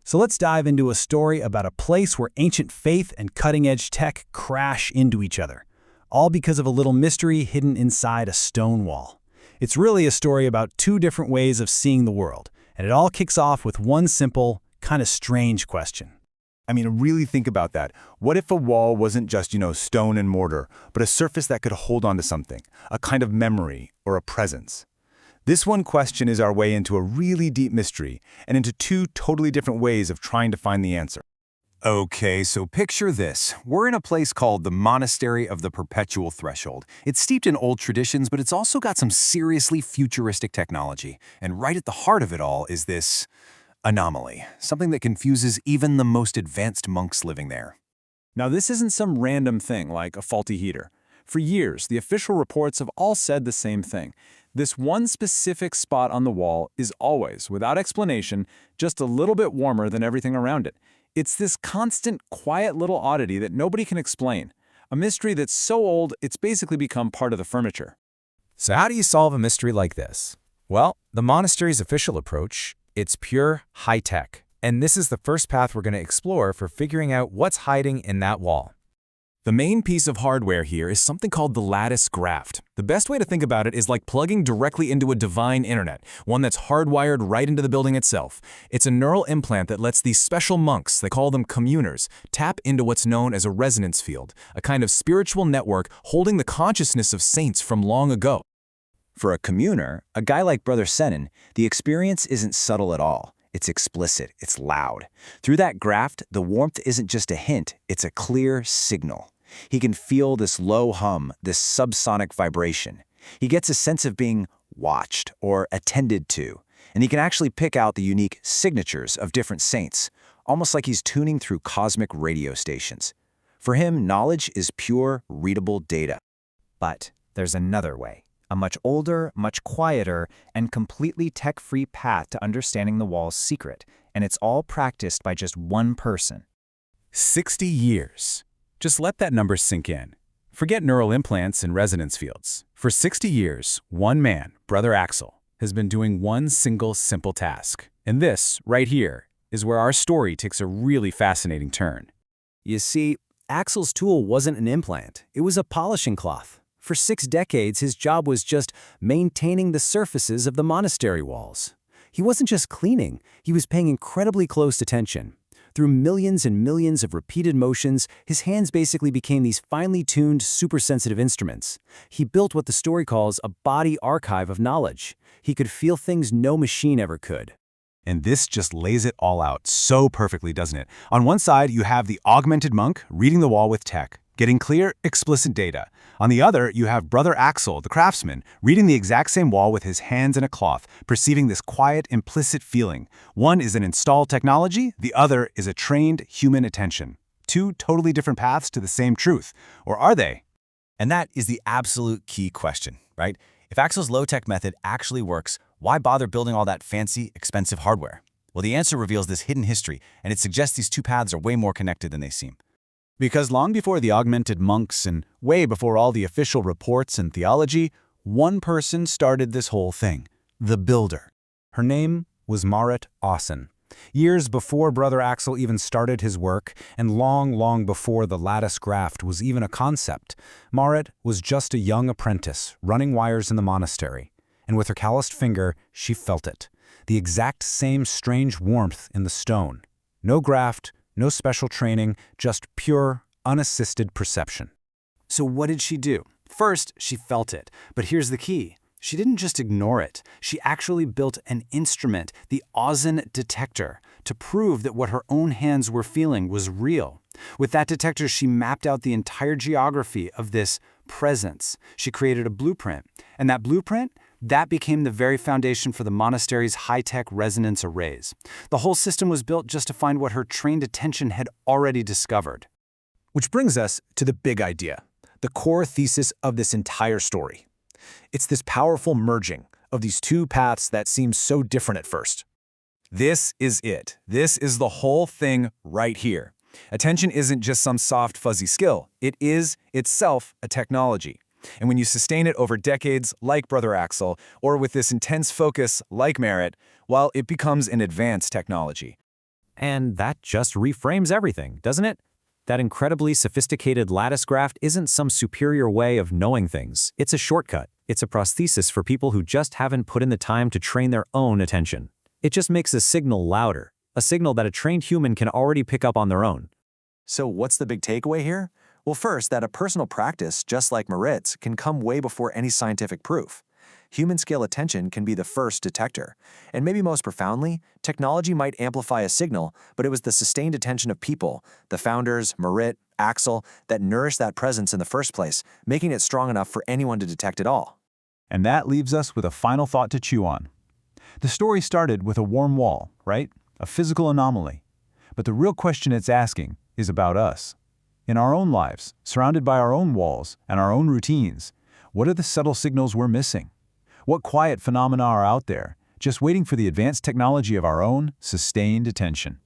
So let's dive into a story about a place where ancient faith and cutting-edge tech crash into each other, all because of a little mystery hidden inside a stone wall. It's really a story about two different ways of seeing the world, and it all kicks off with one simple, kind of strange question. I mean, really think about that. What if a wall wasn't just, stone and mortar, but a surface that could hold on to something, a kind of memory or a presence? This one question is our way into a really deep mystery and into two totally different ways of trying to find the answer. Okay, so picture this. We're in a place called the Monastery of the Perpetual Threshold. It's steeped in old traditions, but it's also got some seriously futuristic technology. And right at the heart of it all is this anomaly, something that confuses even the most advanced monks living there. Now, this isn't some random thing like a faulty heater. For years, the official reports have all said the same thing. This one specific spot on the wall is always, without explanation, just a little bit warmer than everything around it. It's this constant, quiet little oddity that nobody can explain. A mystery that's so old, it's basically become part of the furniture. So how do you solve a mystery like this? Well, the monastery's official approach, it's pure high-tech. And this is the first path we're going to explore for figuring out what's hiding in that wall. The main piece of hardware here is something called the lattice graft. The best way to think about it is like plugging directly into a divine internet, one that's hardwired right into the building itself. It's a neural implant that lets these special monks, they call them communers, tap into what's known as a resonance field, a kind of spiritual network holding the consciousness of saints from long ago. For a communer, a guy like Brother Senin, the experience isn't subtle at all. It's explicit, it's loud. Through that graft, the warmth isn't just a hint, it's a clear signal. He can feel this low hum, this subsonic vibration. He gets a sense of being watched or attended to, and he can actually pick out the unique signatures of different saints, almost like he's tuning through cosmic radio stations. For him, knowledge is pure, readable data. But there's another way, a much older, much quieter, and completely tech-free path to understanding the wall's secret, and it's all practiced by just one person. 60 years. Just let that number sink in. Forget neural implants and resonance fields. For 60 years, one man, Brother Axel, has been doing one single simple task. And this, right here, is where our story takes a really fascinating turn. You see, Axel's tool wasn't an implant, it was a polishing cloth. For 6 decades, his job was just maintaining the surfaces of the monastery walls. He wasn't just cleaning, he was paying incredibly close attention. Through millions and millions of repeated motions, his hands basically became these finely tuned, super-sensitive instruments. He built what the story calls a body archive of knowledge. He could feel things no machine ever could. And this just lays it all out so perfectly, doesn't it? On one side, you have the augmented monk reading the wall with tech, getting clear, explicit data. On the other, you have Brother Axel, the craftsman, reading the exact same wall with his hands in a cloth, perceiving this quiet, implicit feeling. One is an installed technology, the other is a trained human attention. Two totally different paths to the same truth. Or are they? And that is the absolute key question, right? If Axel's low-tech method actually works, why bother building all that fancy, expensive hardware? Well, the answer reveals this hidden history, and it suggests these two paths are way more connected than they seem. Because long before the augmented monks and way before all the official reports and theology, one person started this whole thing, the builder. Her name was Maret. Years before Brother Axel even started his work, and long before the lattice graft was even a concept, Maret was just a young apprentice running wires in the monastery. And with her calloused finger, she felt it. The exact same strange warmth in the stone. No graft, no special training, just pure, unassisted perception. So what did she do? First, she felt it. But here's the key. She didn't just ignore it. She actually built an instrument, the ozone detector, to prove that what her own hands were feeling was real. With that detector, she mapped out the entire geography of this presence. She created a blueprint. And that blueprint, that became the very foundation for the monastery's high-tech resonance arrays. The whole system was built just to find what her trained attention had already discovered. Which brings us to the big idea, the core thesis of this entire story. It's this powerful merging of these two paths that seem so different at first. This is it. This is the whole thing right here. Attention isn't just some soft, fuzzy skill. It is itself a technology. And when you sustain it over decades, like Brother Axel, or with this intense focus, like Maret, well, it becomes an advanced technology. And that just reframes everything, doesn't it? That incredibly sophisticated lattice graph isn't some superior way of knowing things. It's a shortcut. It's a prosthesis for people who just haven't put in the time to train their own attention. It just makes a signal louder, a signal that a trained human can already pick up on their own. So what's the big takeaway here? Well, first, that a personal practice, just like Maret's, can come way before any scientific proof. Human-scale attention can be the first detector. And maybe most profoundly, technology might amplify a signal, but it was the sustained attention of people, the founders, Maret, Axel, that nourished that presence in the first place, making it strong enough for anyone to detect it all. And that leaves us with a final thought to chew on. The story started with a warm wall, right? A physical anomaly. But the real question it's asking is about us. In our own lives, surrounded by our own walls and our own routines, what are the subtle signals we're missing? What quiet phenomena are out there, just waiting for the advanced technology of our own sustained attention?